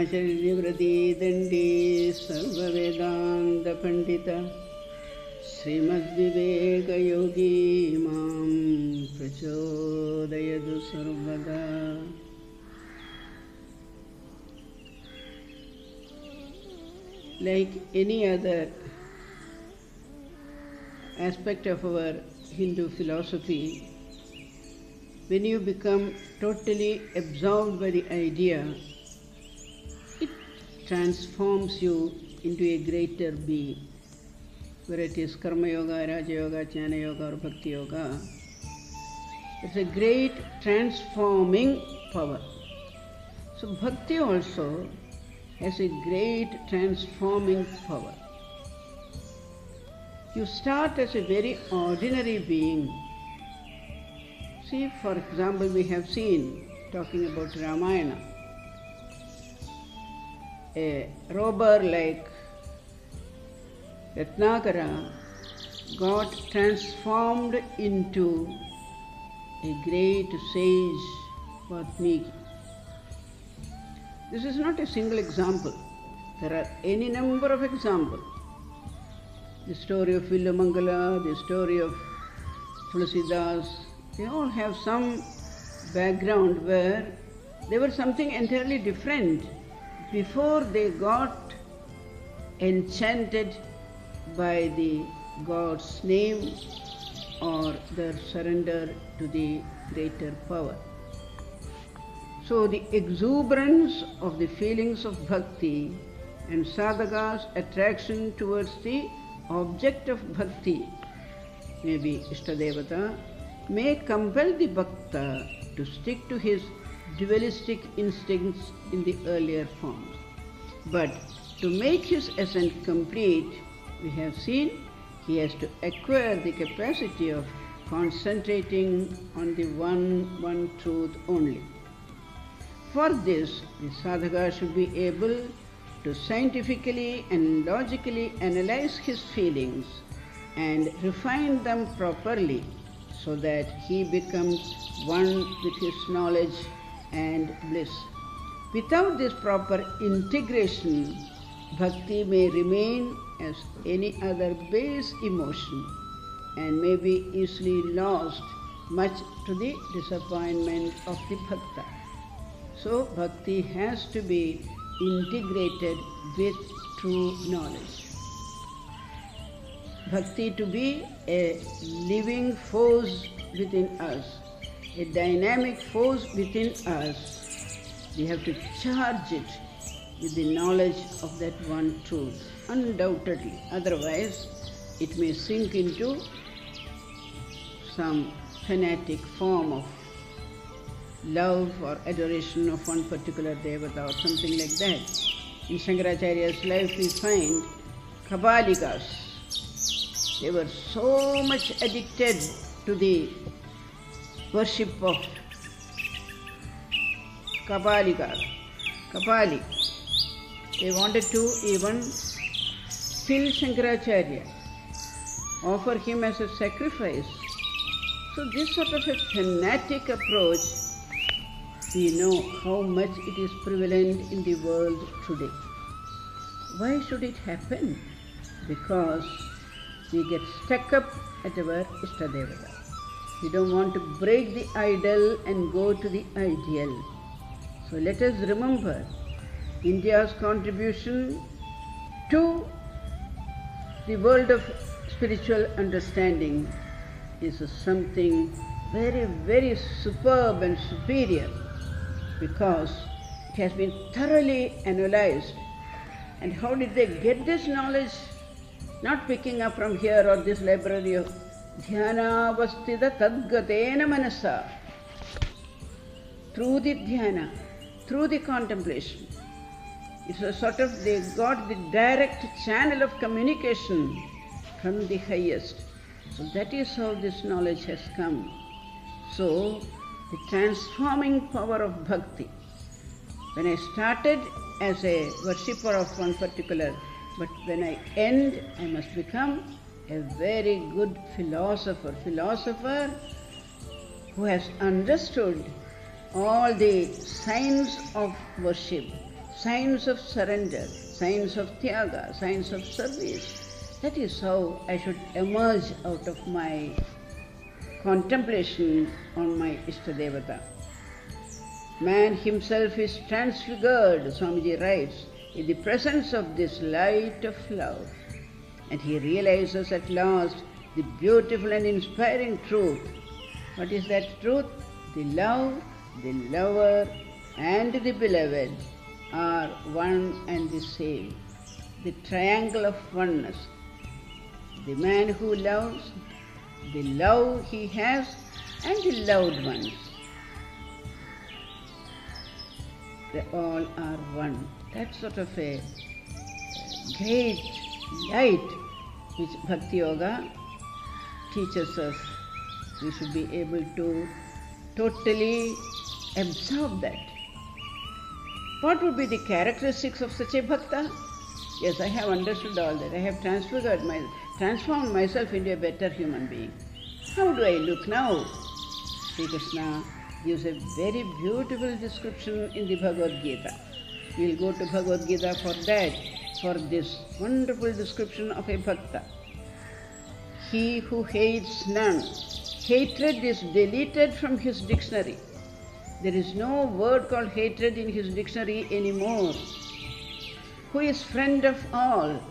ब्रह्मचर्यव्रती दंडी सर्ववेदांत पंडिता श्रीमद्विवेकयोगी मां प्रचोदयतु सर्वदा। Like any other aspect of our Hindu philosophy, when you become totally absorbed by the idea, it transforms you into a greater being. Whether it is Karma Yoga, Raja Yoga, Jnana Yoga or Bhakti Yoga, it's a great transforming power. So Bhakti also has a great transforming power. You start as a very ordinary being. See, for example, we have seen, talking about Ramayana, a robber like Ratnakara got transformed into a great sage, Vatmiki. This is not a single example. There are any number of examples. The story of Villamangala, the story of Tulsidas, they all have some background where they were something entirely different before they got enchanted by the God's name or their surrender to the greater power. So the exuberance of the feelings of bhakti and sadhaka's attraction towards the object of bhakti, maybe Ishtadevata, may compel the bhakta to stick to his dualistic instincts in the earlier forms. But to make his ascent complete, we have seen he has to acquire the capacity of concentrating on the one truth only. For this, the sadhaka should be able to scientifically and logically analyze his feelings and refine them properly so that he becomes one with his knowledge and bliss. Without this proper integration, bhakti may remain as any other base emotion and may be easily lost, much to the disappointment of the bhakta. So bhakti has to be integrated with true knowledge. Bhakti to be a living force within us, a dynamic force within us. We have to charge it with the knowledge of that one truth, undoubtedly. Otherwise, it may sink into some fanatic form of love or adoration of one particular devata or something like that. In Shankaracharya's life we find Kabalikas. They were so much addicted to the worship of Kapali. They wanted to even kill Shankaracharya, offer him as a sacrifice. So this sort of a fanatic approach, we know how much it is prevalent in the world today. Why should it happen? Because we get stuck up at our Ishtadevata. We don't want to break the idol and go to the ideal. So let us remember India's contribution to the world of spiritual understanding is something very, very superb and superior, because it has been thoroughly analyzed. And how did they get this knowledge? Not picking up from here or this library of dhyana vastita tadgatena manasa. Through the dhyana, through the contemplation. It's a sort of, they got the direct channel of communication from the highest. So that is how this knowledge has come. So, the transforming power of bhakti. When I started as a worshipper of one particular, but when I end, I must become a very good philosopher who has understood all the signs of worship, signs of surrender, signs of tyaga, signs of service. That is how I should emerge out of my contemplation on my Ishtadevata. Man himself is transfigured, Swamiji writes, in the presence of this light of love. And he realizes at last the beautiful and inspiring truth. What is that truth? The love, the lover, and the beloved are one and the same. The triangle of oneness. The man who loves, the love he has, and the loved ones. They all are one. That's sort of a great light which Bhakti Yoga teaches us. We should be able to totally absorb that. What would be the characteristics of such a bhakta? Yes, I have understood all that. I have transformed myself into a better human being. How do I look now? Sri Krishna gives a very beautiful description in the Bhagavad Gita. We will go to Bhagavad Gita for that, for this wonderful description of a bhakta. He who hates none. Hatred is deleted from his dictionary. There is no word called hatred in his dictionary anymore. Who is friend of all?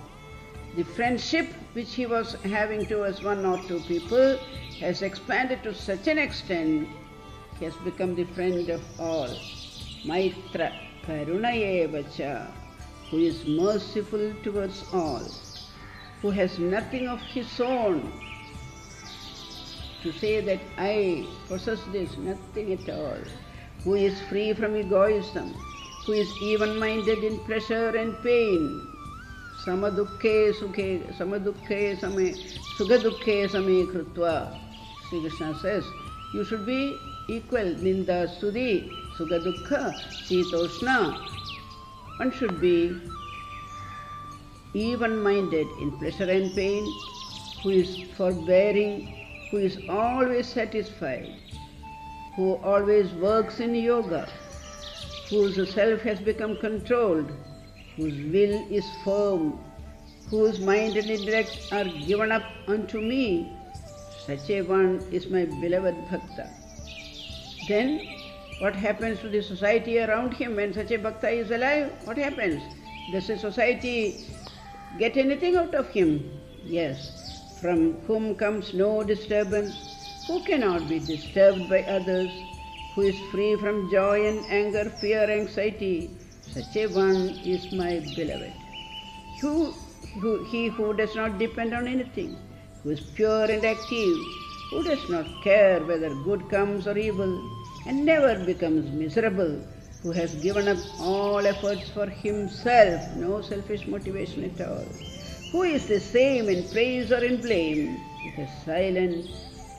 The friendship which he was having towards one or two people has expanded to such an extent, he has become the friend of all. Maitra Karunayevacha, who is merciful towards all, who has nothing of his own. To say that I possess this, nothing at all. Who is free from egoism, who is even-minded in pleasure and pain. Samadukkhe sukhe, samadukkhe same, sugadukkhe same krutva. Sri Krishna says, you should be equal, ninda studi, sugadukkha, sitoshna. One should be even-minded in pleasure and pain, who is forbearing, who is always satisfied, who always works in yoga, whose self has become controlled, whose will is firm, whose mind and intellect are given up unto me. Such a one is my beloved bhakta. Then what happens to the society around him when such a bhakta is alive? What happens? Does the society get anything out of him? Yes. From whom comes no disturbance, who cannot be disturbed by others, who is free from joy and anger, fear, anxiety. Such a one is my beloved. He who does not depend on anything, who is pure and active, who does not care whether good comes or evil, and never becomes miserable, who has given up all efforts for himself, no selfish motivation at all, who is the same in praise or in blame, with a silent,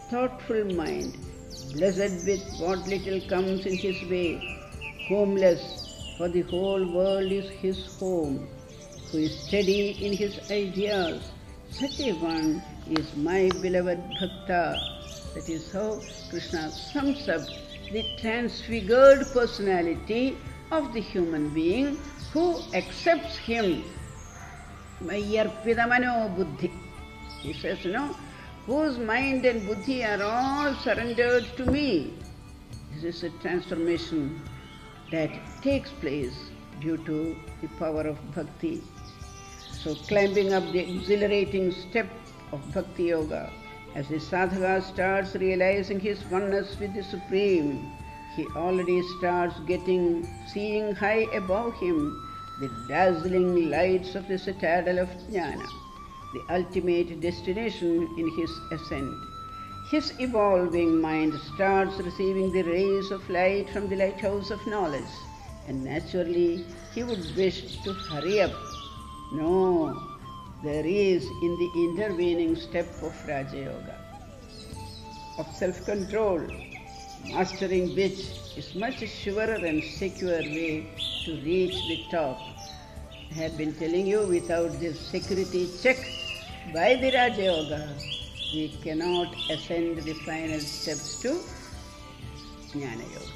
thoughtful mind, blessed with what little comes in his way, homeless, for the whole world is his home, who is steady in his ideas. Such a one is my beloved bhakta. That is how Krishna sums up the transfigured personality of the human being who accepts him. Mayarpida mano buddhi. He says, whose mind and buddhi are all surrendered to me. This is a transformation that takes place due to the power of bhakti. So climbing up the exhilarating step of bhakti yoga, as the sadhaka starts realizing his oneness with the Supreme, he already starts seeing high above him the dazzling lights of the citadel of jnana, the ultimate destination in his ascent. His evolving mind starts receiving the rays of light from the lighthouse of knowledge, and naturally he would wish to hurry up. No, there is in the intervening step of Raja Yoga, of self-control, mastering which is much surer and secure way to reach the top. I have been telling you, without this security check by the Raja Yoga, we cannot ascend the final steps to Jnana Yoga.